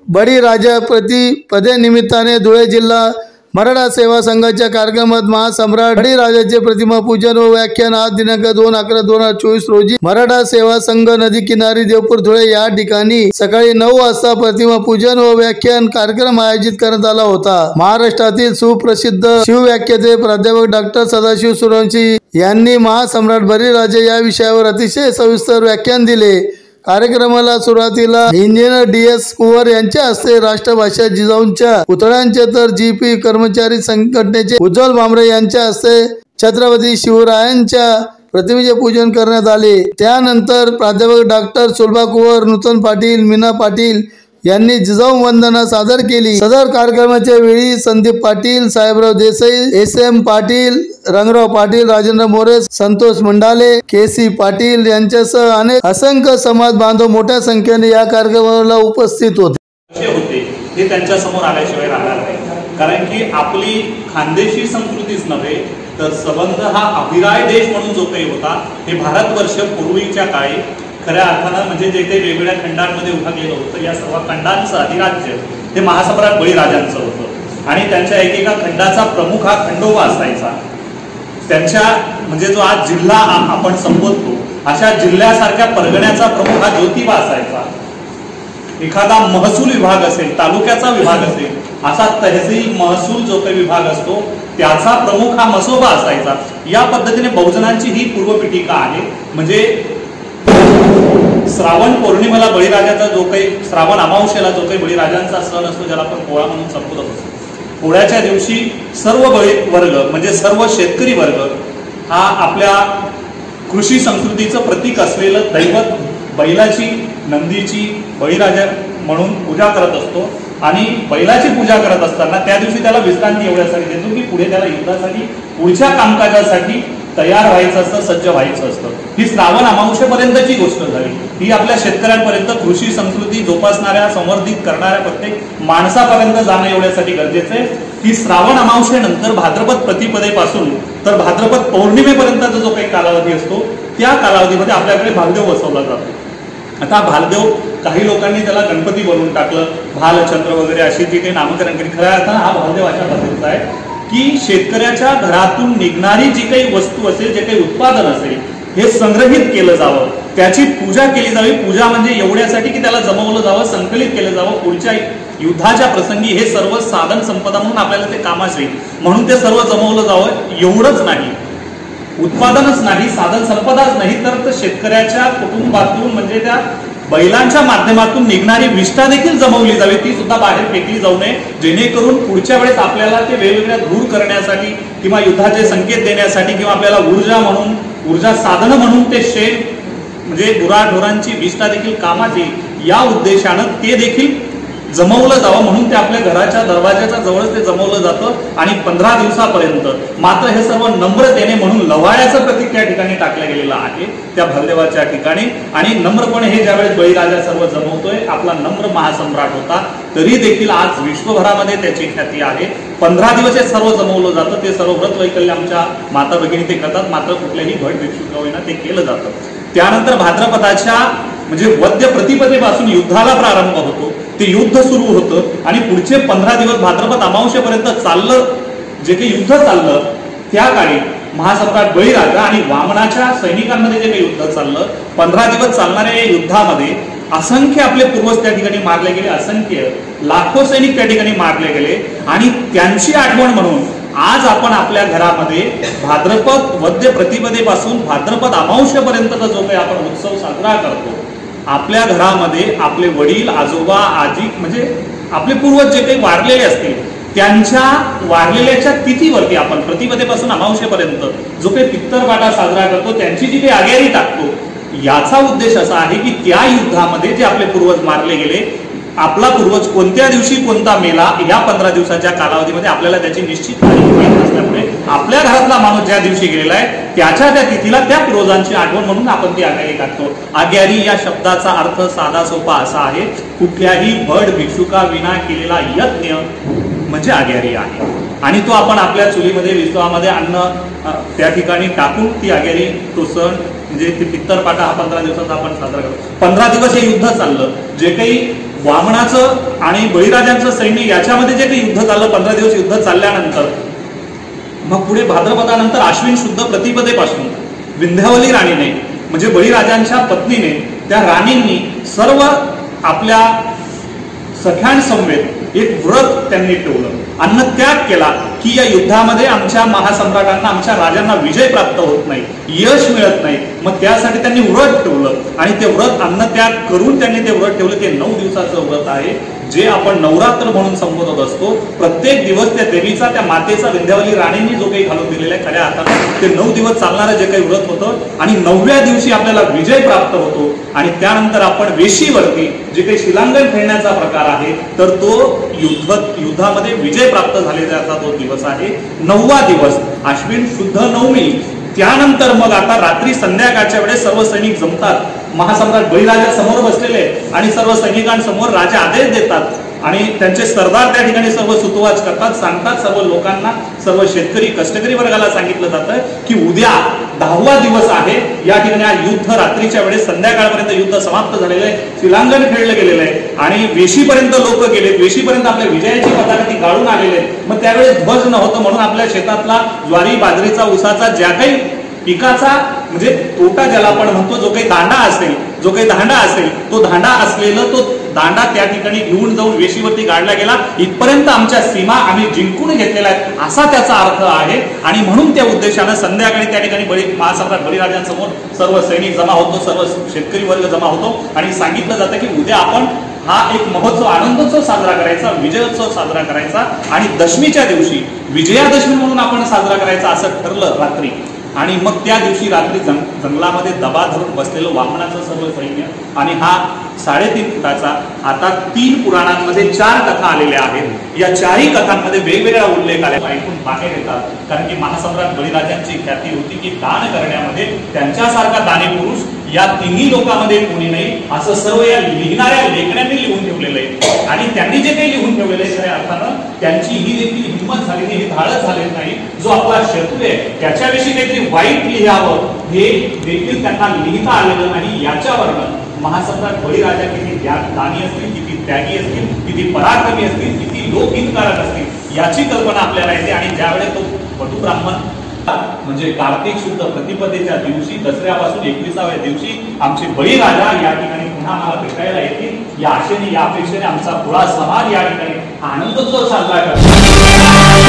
बळीराजा प्रतिपदे निमित्ताने धुळे जिल्हा मराठा सेवा संघाच्या कार्यक्रमात महासम्राट बळीराजाचे प्रतिमा पूजन व व्याख्यान आज दिनांक 2/11/2024 रोजी मराठा सेवा संघ नदी किनारी देवपूर धुळे या ठिकाणी सकाळी 9 वाजता प्रतिमा पूजन व व्याख्यान कार्यक्रम आयोजित करण्यात आला होता। महाराष्ट्रातील सुप्रसिद्ध शिवव्याख्याते प्राध्यापक डॉक्टर सदाशिव सूर्यवंशी यांनी महासम्राट बळीराजा या विषयावर अतिशय सविस्तर व्याख्यान दिले। कार्यक्रमाला सुरुवातीला इंजिनियर DS कुवर यांच्या हस्ते राष्ट्रभाषा जिजाऊंच्या पुतळ्यांचे तर GP कर्मचारी संघटनेचे उज्ज्वल भामरे यांच्या हस्ते छत्रपती शिवरायांच्या प्रतिमेचे पूजन करण्यात आले। त्यानंतर प्राध्यापक डॉक्टर सुलभा कुवर, नूतन पाटील, मीना पाटील यांनी जिजाऊ वंदना सादर केली। सदर कार्यक्रमाच्या वेळी संदीप पाटील, साहेबराव देसाई, SM पाटील, रंगराव पाटील, राजेंद्र मोरे, संतोष मंडाले, KC पाटील यांच्यासह अनेक असंख्य समाज बांधव मोठ्या संख्येने या कार्यक्रमाला उपस्थित होते। हे त्यांच्या समोर आल्याशिवाय राहणार नाही, कारण की आपली खानदेशी संस्कृतीच नव्हे तर संबंध हा अभिराय देश म्हणून जो काही होता हे भारतवर्ष पूर्वीच्या काळी खऱ्या अर्थानं म्हणजे जे काही वेगवेगळ्या खंडांमध्ये विभागलेलं होतं या सर्व खंडांचं अधिराज्य हे महासम्राट बळीराजांचं होतं आणि त्यांच्या एकेका खंडाचा प्रमुख हा खंडोबा असायचा। त्यांच्या म्हणजे जो आज जिल्हा आपण संबोधतो अशा जिल्ह्यासारख्या परगण्याचा प्रमुख हा ज्योतिबा असायचा। एखादा महसूल विभाग असेल, तालुक्याचा विभाग असेल, असा तहसील महसूल जो काही विभाग असतो त्याचा प्रमुख हा मसोबा असायचा। या पद्धतीने बहुजनांची ही पूर्वपीठिका आहे। म्हणजे श्रावण पौर्णिमेला बळीराजाचा जो काही श्रावण अमावस्येला जो काही बळीराजांचा सण असतो ज्याला आपण पोळा म्हणून संबोधत असतो, पोळ्याच्या दिवशी सर्व बळी वर्ग म्हणजे सर्व शेतकरी वर्ग हा आपल्या कृषी संस्कृतीचं प्रतीक असलेलं दैवत बैलाची, नंदीची बळीराजा म्हणून पूजा करत असतो आणि बैलाची पूजा करत असताना त्या दिवशी त्याला विश्रांती एवढ्यासाठी देतो की पुढे त्याला युद्धासाठी पुढच्या कामकाजासाठी तयार व्हायचं असतं, सज्ज व्हायचं असतं। ही श्रावण अमावस्येपर्यंतची गोष्ट झाली। ही आपल्या शेतकऱ्यांपर्यंत कृषी संस्कृती जोपासणाऱ्या, संवर्धित करणाऱ्या प्रत्येक माणसापर्यंत जाणं एवढ्यासाठी गरजेचं आहे की श्रावण अमावस्येनंतर भाद्रपद प्रतिपदेपासून तर भाद्रपद पौर्णिमेपर्यंतचा जो काही कालावधी असतो त्या कालावधीमध्ये आपल्याकडे भालदेव बसवला जातो। आता भालदेव काही लोकांनी त्याला गणपती बनवून टाकलं, भालचंद्र वगैरे अशी जी काही नामकरण केली। खऱ्या अर्थानं हा भालदेव अशा पद्धतीचा आहे की शेतकऱ्याच्या घरातून निघणारी जी काही वस्तू असेल, जे काही उत्पादन असेल हे संग्रहित केलं जावं, त्याची पूजा केली जावी। पूजा म्हणजे एवढ्यासाठी की त्याला जमवलं जावं, संकलित केलं जावं, पुढच्या युद्धाच्या प्रसंगी हे सर्व साधन संपदा म्हणून आपल्याला ते कामास येईल म्हणून ते सर्व जमवलं जावं। एवढंच नाही, उत्पादनच नाही, साधन संपदाच नाही तर शेतकऱ्याच्या कुटुंबातून म्हणजे त्या बैलांच्या माध्यमातून निघणारी विष्ठा देखील जमवली जावी, ती सुद्धा बाहेर फेकली जाऊ नये, जेणेकरून पुढच्या वेळेस आपल्याला ते वेगवेगळ्या धूर करण्यासाठी किंवा युद्धाचे संकेत देण्यासाठी किंवा आपल्याला ऊर्जा म्हणून, ऊर्जा साधन म्हणून ते शेण म्हणजे गुराढोरांची विष्ठा देखील कामात येईल या उद्देशानं ते देखील जमवलं जावं म्हणून ते आपल्या घराच्या दरवाजाच्या जवळच ते जमवलं जातं। आणि 15 दिवसापर्यंत मात्र हे सर्व नम्रतेने म्हणून लव्हाळ्याचं प्रतीक त्या ठिकाणी टाकलं गेलेलं आहे त्या भालदेवाच्या ठिकाणी। आणि नम्रपणे हे ज्यावेळेस बळीराजा सर्व जमवतोय, आपला नम्र महासम्राट होता तरी देखील आज विश्वभरामध्ये त्याची ख्याती आहे। 15 दिवस हे सर्व जमवलं जातं, ते सर्व व्रत वैकल्य आमच्या माता भगिनी ते करतात, मात्र कुठल्याही भट भिक्षुकाविना ते केलं जातं। त्यानंतर भाद्रपदाच्या म्हणजे वद्य प्रतिपदेपासून युद्धाला प्रारंभ होतो, ते युद्ध सुरू होतं आणि पुढचे 15 दिवस भाद्रपद अमावस्येपर्यंत चाललं जे काही युद्ध चाललं त्या काळी महासम्राट बळीराजा आणि वामनाच्या सैनिकांमध्ये जे काही युद्ध चाललं, 15 दिवस चालणाऱ्या या युद्धामध्ये असंख्य आपले पूर्वज त्या ठिकाणी मारले गेले, असंख्य लाखो सैनिक त्या ठिकाणी मारले गेले आणि त्यांची आठवण म्हणून आज आपण आपल्या घरामध्ये भाद्रपद वद्य प्रतिपदेपासून भाद्रपद अमावस्येपर्यंतचा जो काही आपण उत्सव साजरा करतो, आपल्या घरामध्ये आपले वडील, आजोबा, आजी म्हणजे आपले पूर्वज जे काही वारलेले असतील त्यांच्या वारलेल्याच्या तिथीवरती आपण प्रतिपदेपासून अमावस्येपर्यंत जो काही पित्तरपाटा साजरा करतो, त्यांची जी काही आगेरी टाकतो, याचा उद्देश असा आहे की त्या युद्धामध्ये जे आपले पूर्वज मारले गेले, आपला पूर्वज कोणत्या दिवशी कोणता मेला या 15 दिवसाच्या कालावधीमध्ये आपल्याला त्याची निश्चित तारीख माहित नसल्यामुळे आपल्या घरातला माणूस ज्या दिवशी गेलेला आहे त्याच्या त्या तिथीला त्या पूर्वजांची आठवण म्हणून आपण ती आग्यारी काढतो। आग्यारी या शब्दाचा अर्थ साधा सोपा असा आहे, कुठल्याही भट भिक्षुका विना केलेला यज्ञ म्हणजे आग्यारी आहे आणि तो आपण आपल्या चुलीमध्ये विस्तवामध्ये अन्न त्या ठिकाणी टाकून ती आग्यारी तो सण म्हणजे ती पित्तरपाटा हा 15 दिवसाचा आपण साजरा करतो। 15 दिवस हे युद्ध चाललं, जे काही वामनाचं आणि बळीराजांचं सैन्य याच्यामध्ये जे काही युद्ध झालं 15 दिवस युद्ध चालल्यानंतर मग पुढे भाद्रपदानंतर आश्विन शुद्ध प्रतिपदेपासून विंध्यावली राणीने म्हणजे बळीराजांच्या पत्नीने त्या राणींनी सर्व आपल्या सख्यांसमवेत एक व्रत त्यांनी ठेवलं, अन्नत्याग केला की या युद्धामध्ये आमच्या महासम्राटांना आमच्या राजांना विजय प्राप्त होत नाही, यश मिळत नाही. मग त्यासाठी त्यांनी व्रत ठेवलं आणि ते व्रत अन्नत्याग करून त्यांनी ते व्रत ठेवलं. ते 9 दिवसाचं व्रत आहे जे आपण नवरात्र म्हणून संबोधत असतो. प्रत्येक दिवस त्या देवीचा त्या मातेचा विंध्यावली राणींनी जो काही घालून दिलेला आहे खऱ्या हाताने ते 9 दिवस चालणारं जे काही व्रत होतं आणि 9व्या दिवशी आपल्याला विजय प्राप्त होतो. आणि त्यानंतर आपण वेशीवरती जे काही शिलांगण खेळण्याचा प्रकार आहे तर तो युद्धामध्ये विजय प्राप्त झालेला तो दिवस आहे 9वा दिवस आश्विन शुद्ध नवमी. त्यानंतर मग आता रात्री संध्याकाळच्या वेळेस सर्व सैनिक जमतात. महासम्राट बळीराजा समोर बसलेले आणि सर्व सैनिकांसमोर राजा आदेश देतात आणि त्यांचे सरदार त्या ठिकाणी सर्व सुतवाच करतात, सांगतात सर्व लोकांना, सर्व शेतकरी कष्टकरी वर्गाला सांगितलं जातं की उद्या 10वा दिवस आहे. या ठिकाणी हा युद्ध रात्रीच्या वेळेस संध्याकाळपर्यंत युद्ध समाप्त झालेलं आहे, शिलांगण खेळलं गेलेलं आहे आणि वेशीपर्यंत लोक गेलेत, वेशीपर्यंत आपल्या विजयाची पताका ती गाळून आलेले आहेत. मग त्यावेळेस ध्वज नव्हतं म्हणून आपल्या शेतातला ज्वारी बाजरीचा ऊसाचा ज्या काही पिकाचा म्हणजे तोटा ज्याला आपण म्हणतो, जो काही दांडा असेल तो दांडा असलेला तो दांडा त्या ठिकाणी घेऊन जाऊन वेशीवरती गाडला गेला. इथपर्यंत आमच्या सीमा आम्ही जिंकून घेतलेला आहे असा त्याचा अर्थ आहे. आणि म्हणून त्या उद्देशानं संध्याकाळी त्या ठिकाणी महासम्राट बळीराजांसमोर सर्व सैनिक जमा होतो, सर्व शेतकरी वर्ग जमा होतो आणि सांगितलं जातं की उद्या आपण हा एक महोत्सव आनंदोत्सव साजरा करायचा, विजयोत्सव साजरा करायचा आणि दशमीच्या दिवशी विजयादशमी म्हणून आपण साजरा करायचा असं ठरलं रात्री. आणि मग त्या दिवशी रात्री जंगलामध्ये दबा धरून बसलेलं वामनाचं सर्व सैन्य आणि हा 3.5 फुटाचा आता 3 पुराणांमध्ये 4 कथा आलेल्या आहेत. या 4ही कथांमध्ये वेगवेगळा उल्लेख आले ऐकून बाहेर येतात. कारण की महासम्राट बळीराजांची ख्याती होती की दान करण्यामध्ये त्यांच्यासारखा दानी पुरुष या 3ही लोकांमध्ये कोणी नाही असं सर्व या लिहिणाऱ्या लेखण्यांनी लिहून ठेवलेलं आहे. आणि त्यांनी जे काही लिहून ठेवलेलं आहे खऱ्या अर्थानं त्यांची ही देखील हिंमत झाली नाही, ही धाडस झालेली नाही. जो आपला शत्रू आहे त्याच्याविषयी काहीतरी वाईट लिहावं हे देखील त्यांना लिहिता आलेलं नाही. याच्यावरनं महासम्राट बळीराजा किती दानी असतील, किती त्यागी असतील, किती पराक्रमी असतील, किती लोकहितकारक असतील याची कल्पना आपल्याला येते. आणि ज्यावेळेस तो वटू ब्राह्मण म्हणजे कार्तिक शुद्ध प्रतिपदेच्या दिवशी दसऱ्यापासून 21व्या दिवशी आमचे बळीराजा या ठिकाणी पुन्हा आम्हाला भेटायला येतील या आशेने या अपेक्षेने आमचा पुरा समाज या ठिकाणी आनंदोत्सव साजरा करतो.